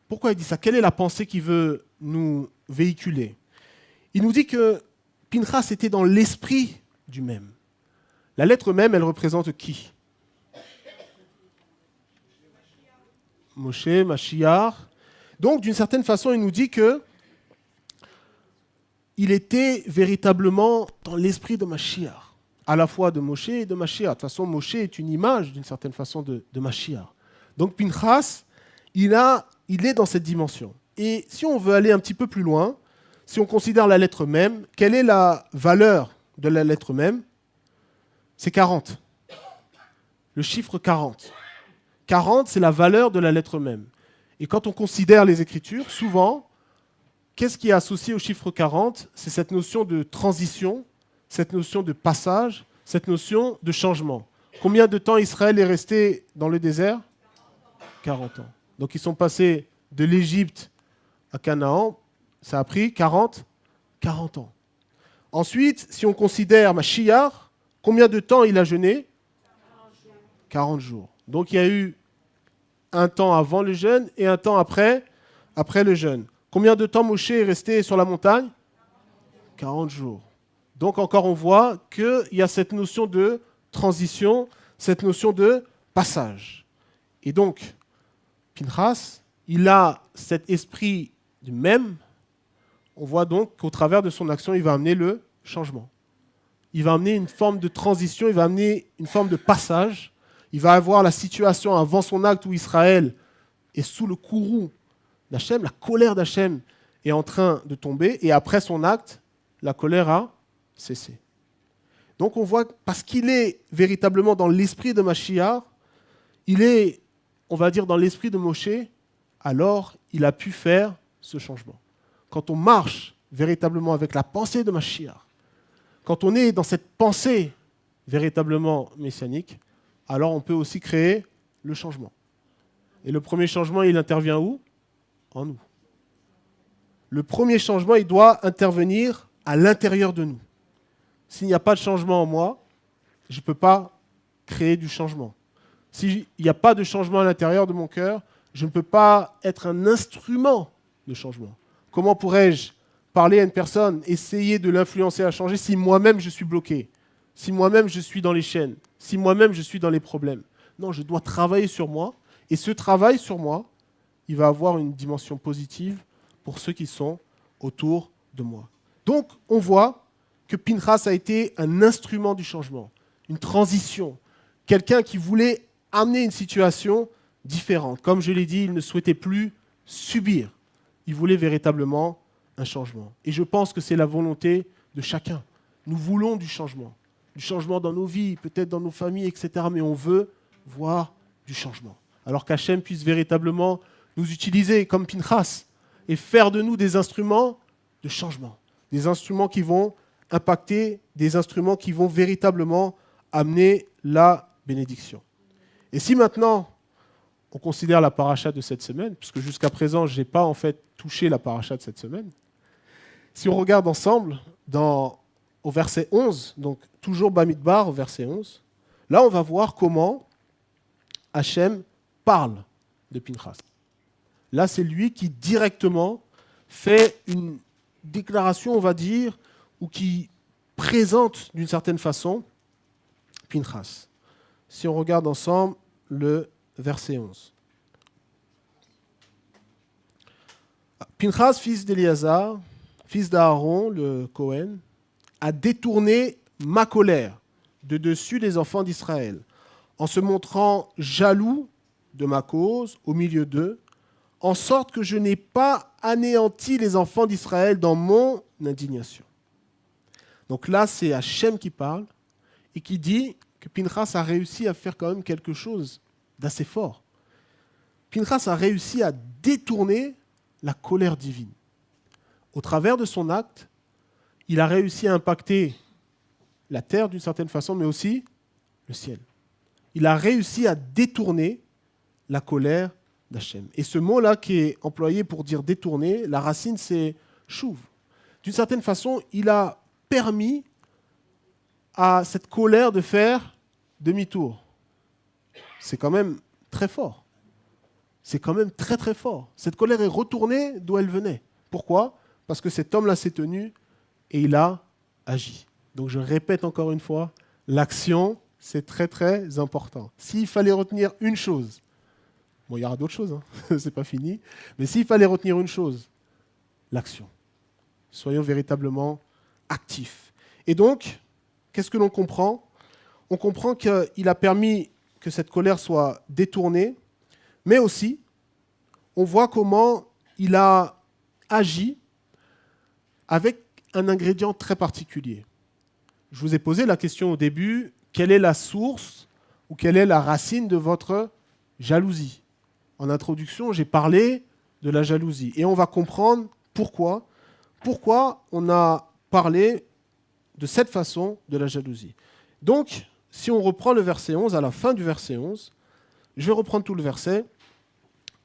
Pourquoi il dit ça? Quelle est la pensée qu'il veut nous véhiculer? Il nous dit que Pinchas était dans l'esprit du même. La lettre même, elle représente qui? Moshe, Mashiach. Donc, d'une certaine façon, il nous dit que il était véritablement dans l'esprit de Mashiach, à la fois de Moshe et de Mashiach. De toute façon, Moshe est une image, d'une certaine façon, de Mashiach. Donc, Pinchas, il est dans cette dimension. Et si on veut aller un petit peu plus loin, si on considère la lettre même, quelle est la valeur de la lettre même? C'est 40. Le chiffre 40. 40, c'est la valeur de la lettre même. Et quand on considère les Écritures, souvent, qu'est-ce qui est associé au chiffre 40? C'est cette notion de transition, cette notion de passage, cette notion de changement. Combien de temps Israël est resté dans le désert? 40 ans. Donc ils sont passés de l'Égypte à Canaan, ça a pris 40 ans. Ensuite, si on considère Mashiach, combien de temps il a jeûné? 40 jours. Donc il y a eu un temps avant le jeûne et un temps après le jeûne. Combien de temps Moshe est resté sur la montagne? 40 jours. Donc encore on voit qu'il y a cette notion de transition, cette notion de passage. Et donc, Pinchas, il a cet esprit du même. On voit donc qu'au travers de son action, il va amener le changement. Il va amener une forme de transition, il va amener une forme de passage. Il va avoir la situation avant son acte où Israël est sous le courroux d'Hachem, la colère d'Hachem est en train de tomber, et après son acte, la colère a cessé. Donc on voit, parce qu'il est véritablement dans l'esprit de Mashiach, il est, on va dire, dans l'esprit de Moshe, alors il a pu faire ce changement. Quand on marche véritablement avec la pensée de Mashiach, quand on est dans cette pensée véritablement messianique, alors on peut aussi créer le changement. Et le premier changement, il intervient où? En nous. Le premier changement, il doit intervenir à l'intérieur de nous. S'il n'y a pas de changement en moi, je ne peux pas créer du changement. S'il n'y a pas de changement à l'intérieur de mon cœur, je ne peux pas être un instrument de changement. Comment pourrais-je parler à une personne, essayer de l'influencer à changer si moi-même je suis bloqué, si moi-même je suis dans les chaînes, si moi-même je suis dans les problèmes? Non, je dois travailler sur moi, et ce travail sur moi, il va avoir une dimension positive pour ceux qui sont autour de moi. Donc, on voit que Pinchas a été un instrument du changement, une transition, quelqu'un qui voulait amener une situation différente. Comme je l'ai dit, il ne souhaitait plus subir, il voulait véritablement un changement. Et je pense que c'est la volonté de chacun. Nous voulons du changement dans nos vies, peut-être dans nos familles, etc. Mais on veut voir du changement. Alors qu'Hachem puisse véritablement nous utiliser comme Pinchas et faire de nous des instruments de changement, des instruments qui vont impacter, des instruments qui vont véritablement amener la bénédiction. Et si maintenant on considère la paracha de cette semaine, puisque jusqu'à présent je n'ai pas en fait touché la paracha de cette semaine, si on regarde ensemble au verset 11, donc toujours Bamidbar au verset 11, là on va voir comment Hachem parle de Pinchas. Là, c'est lui qui directement fait une déclaration, on va dire, ou qui présente d'une certaine façon Pinchas. Si on regarde ensemble le verset 11. Pinchas, fils d'Éléazar, fils d'Aaron, le Cohen, a détourné ma colère de dessus les enfants d'Israël, en se montrant jaloux de ma cause au milieu d'eux, en sorte que je n'ai pas anéanti les enfants d'Israël dans mon indignation. Donc là, c'est Hachem qui parle et qui dit que Pinchas a réussi à faire quand même quelque chose d'assez fort. Pinchas a réussi à détourner la colère divine. Au travers de son acte, il a réussi à impacter la terre d'une certaine façon, mais aussi le ciel. Il a réussi à détourner la colère d'Hachem. Et ce mot-là qui est employé pour dire détourner, la racine c'est chouv. D'une certaine façon, il a permis à cette colère de faire demi-tour. C'est quand même très fort. C'est quand même très très fort. Cette colère est retournée d'où elle venait. Pourquoi ? Parce que cet homme-là s'est tenu et il a agi. Donc je répète encore une fois, l'action, c'est très très important. S'il fallait retenir une chose, bon, il y aura d'autres choses, hein, c'est pas fini, mais s'il fallait retenir une chose, l'action. Soyons véritablement actifs. Et donc, qu'est-ce que l'on comprend ? On comprend qu'il a permis que cette colère soit détournée, mais aussi, on voit comment il a agi avec un ingrédient très particulier. Je vous ai posé la question au début, quelle est la source ou quelle est la racine de votre jalousie ? En introduction, j'ai parlé de la jalousie et on va comprendre pourquoi on a parlé de cette façon de la jalousie. Donc, si on reprend le verset 11, à la fin du verset 11, je vais reprendre tout le verset.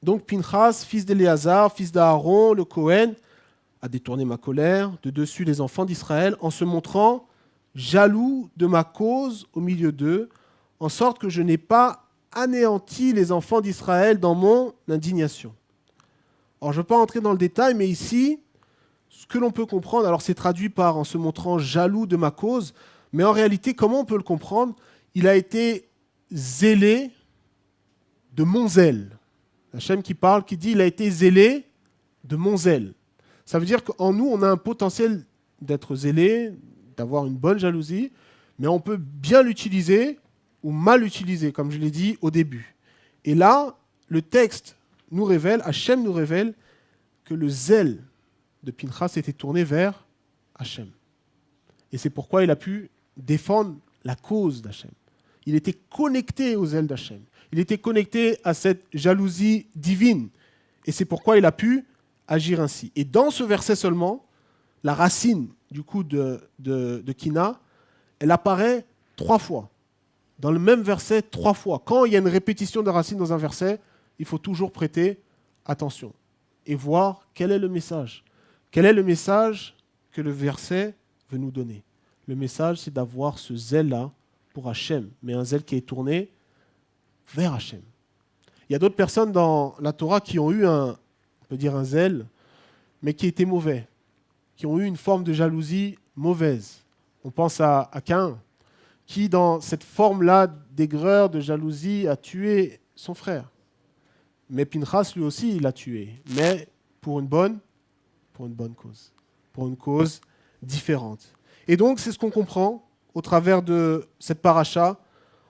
Donc, Pinchas, fils d'Éléazar, fils d'Aaron, le Cohen, a détourné ma colère de dessus les enfants d'Israël en se montrant jaloux de ma cause au milieu d'eux, en sorte que je n'ai pas anéanti les enfants d'Israël dans mon indignation. Alors, je ne vais pas entrer dans le détail, mais ici, ce que l'on peut comprendre, alors c'est traduit par en se montrant jaloux de ma cause, mais en réalité, comment on peut le comprendre ? Il a été zélé de mon zèle. Hachem qui parle, qui dit, il a été zélé de mon zèle. Ça veut dire qu'en nous, on a un potentiel d'être zélé, d'avoir une bonne jalousie, mais on peut bien l'utiliser ou mal l'utiliser, comme je l'ai dit au début. Et là, le texte nous révèle, Hachem nous révèle, que le zèle de Pinchas était tourné vers Hachem. Et c'est pourquoi il a pu défendre la cause d'Hachem. Il était connecté au zèle d'Hachem. Il était connecté à cette jalousie divine. Et c'est pourquoi il a pu agir ainsi. Et dans ce verset seulement, la racine du coup de Kina, elle apparaît 3 fois. Dans le même verset, 3 fois. Quand il y a une répétition de racine dans un verset, il faut toujours prêter attention et voir quel est le message. Quel est le message que le verset veut nous donner ? Le message, c'est d'avoir ce zèle-là pour Hachem, mais un zèle qui est tourné vers Hachem. Il y a d'autres personnes dans la Torah qui ont eu on peut dire un zèle, mais qui était mauvais, qui ont eu une forme de jalousie mauvaise. On pense à Caïn, qui dans cette forme-là d'aigreur, de jalousie, a tué son frère. Mais Pinchas, lui aussi, il l'a tué, mais pour une bonne cause, pour une cause différente. Et donc, c'est ce qu'on comprend au travers de cette paracha.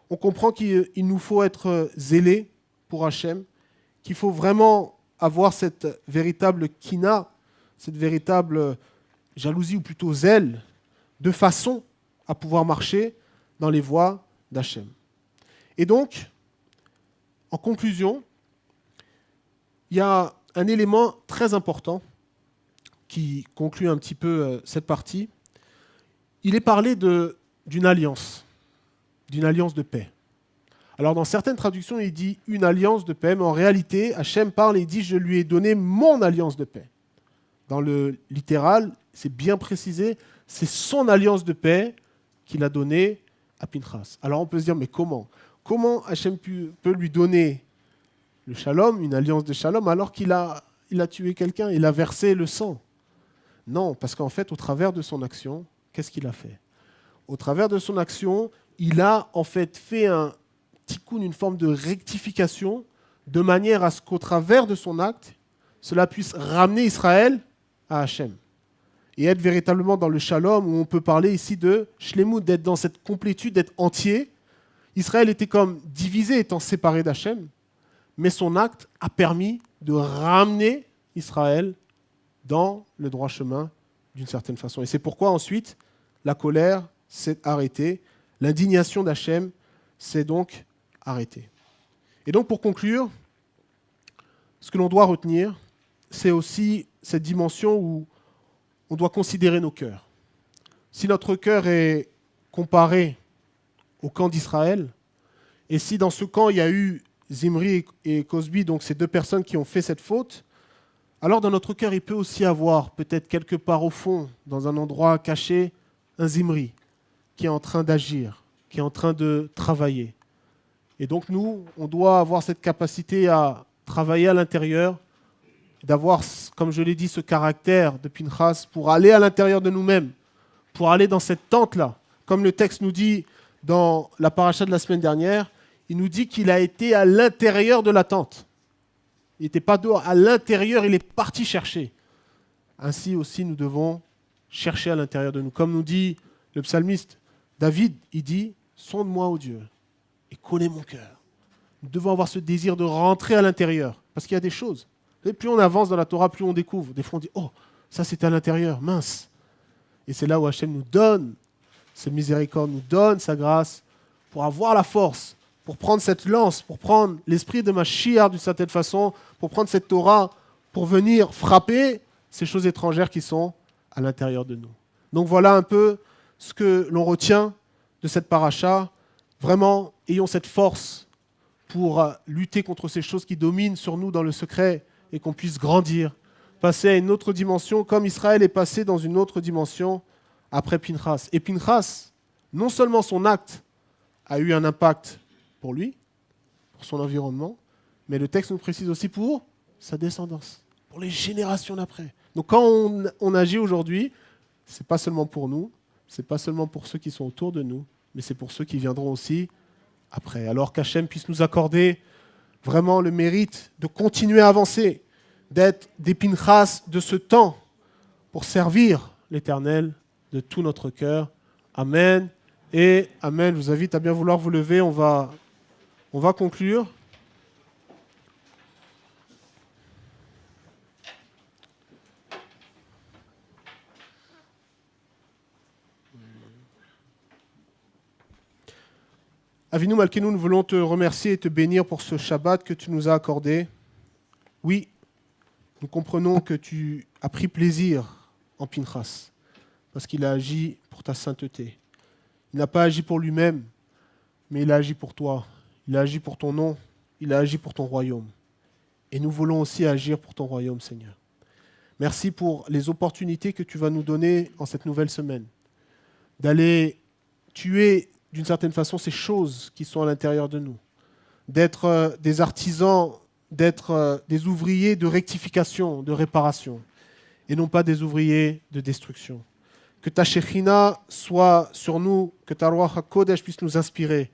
On comprend qu'il nous faut être zélés pour Hachem, qu'il faut vraiment avoir cette véritable kina, cette véritable jalousie ou plutôt zèle, de façon à pouvoir marcher dans les voies d'Hachem. Et donc, en conclusion, il y a un élément très important qui conclut un petit peu cette partie. Il est parlé d'une alliance de paix. Alors dans certaines traductions, il dit une alliance de paix, mais en réalité, Hachem parle et il dit « je lui ai donné mon alliance de paix ». Dans le littéral, c'est bien précisé, c'est son alliance de paix qu'il a donnée à Pinchas. Alors on peut se dire, mais comment ? Comment Hachem peut lui donner le shalom, une alliance de shalom, alors qu'il a tué quelqu'un, il a versé le sang ? Non, parce qu'en fait, au travers de son action, qu'est-ce qu'il a fait ? Au travers de son action, il a en fait un tikkun, une forme de rectification, de manière à ce qu'au travers de son acte, cela puisse ramener Israël à Hachem. Et être véritablement dans le shalom, où on peut parler ici de shlemut, d'être dans cette complétude, d'être entier. Israël était comme divisé, étant séparé d'Hachem, mais son acte a permis de ramener Israël dans le droit chemin d'une certaine façon. Et c'est pourquoi ensuite, la colère s'est arrêtée, l'indignation d'Hachem s'est donc arrêtée. Et donc pour conclure, ce que l'on doit retenir, c'est aussi cette dimension où on doit considérer nos cœurs. Si notre cœur est comparé au camp d'Israël, et si dans ce camp il y a eu Zimri et Cosbi, donc ces deux personnes qui ont fait cette faute, alors dans notre cœur il peut aussi avoir, peut-être quelque part au fond, dans un endroit caché, un Zimri qui est en train d'agir, qui est en train de travailler. Et donc nous, on doit avoir cette capacité à travailler à l'intérieur, d'avoir, comme je l'ai dit, ce caractère de Pinchas pour aller à l'intérieur de nous-mêmes, pour aller dans cette tente-là. Comme le texte nous dit dans la paracha de la semaine dernière, il nous dit qu'il a été à l'intérieur de la tente. Il n'était pas dehors, à l'intérieur, il est parti chercher. Ainsi aussi, nous devons chercher à l'intérieur de nous. Comme nous dit le psalmiste David, il dit « Sonde-moi, ô Dieu, et connais mon cœur ». Nous devons avoir ce désir de rentrer à l'intérieur, parce qu'il y a des choses. Et plus on avance dans la Torah, plus on découvre. Des fois, on dit « Oh, ça c'était à l'intérieur, mince ». Et c'est là où Hachem nous donne sa miséricorde, nous donne sa grâce pour avoir la force, pour prendre cette lance, pour prendre l'esprit de Mashiach d'une certaine façon, pour prendre cette Torah, pour venir frapper ces choses étrangères qui sont à l'intérieur de nous. Donc voilà un peu ce que l'on retient de cette paracha. Vraiment, ayons cette force pour lutter contre ces choses qui dominent sur nous dans le secret et qu'on puisse grandir, passer à une autre dimension, comme Israël est passé dans une autre dimension après Pinchas. Et Pinchas, non seulement son acte a eu un impact pour lui, pour son environnement, mais le texte nous précise aussi pour sa descendance, pour les générations d'après. Donc quand on agit aujourd'hui, ce n'est pas seulement pour nous, ce n'est pas seulement pour ceux qui sont autour de nous, mais c'est pour ceux qui viendront aussi après. Alors qu'Hachem puisse nous accorder vraiment le mérite de continuer à avancer, d'être des Pinchas de ce temps pour servir l'Éternel de tout notre cœur. Amen et Amen. Je vous invite à bien vouloir vous lever. On va conclure. Avinu Malkeinu, nous voulons te remercier et te bénir pour ce Shabbat que tu nous as accordé. Oui, nous comprenons que tu as pris plaisir en Pinchas, parce qu'il a agi pour ta sainteté. Il n'a pas agi pour lui-même, mais il a agi pour toi. Il a agi pour ton nom, il a agi pour ton royaume. Et nous voulons aussi agir pour ton royaume, Seigneur. Merci pour les opportunités que tu vas nous donner en cette nouvelle semaine, d'aller tuer d'une certaine façon ces choses qui sont à l'intérieur de nous, d'être des artisans, d'être des ouvriers de rectification, de réparation, et non pas des ouvriers de destruction. Que ta Shekhinah soit sur nous, que ta Ruach HaKodesh puisse nous inspirer.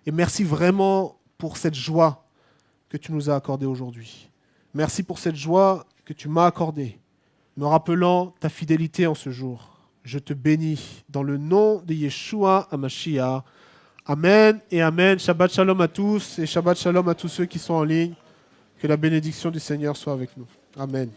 Et merci vraiment pour cette joie que tu nous as accordée aujourd'hui. Merci pour cette joie que tu m'as accordée, me rappelant ta fidélité en ce jour. Je te bénis dans le nom de Yeshua HaMashiach. Amen et Amen. Shabbat Shalom à tous et Shabbat Shalom à tous ceux qui sont en ligne. Que la bénédiction du Seigneur soit avec nous. Amen.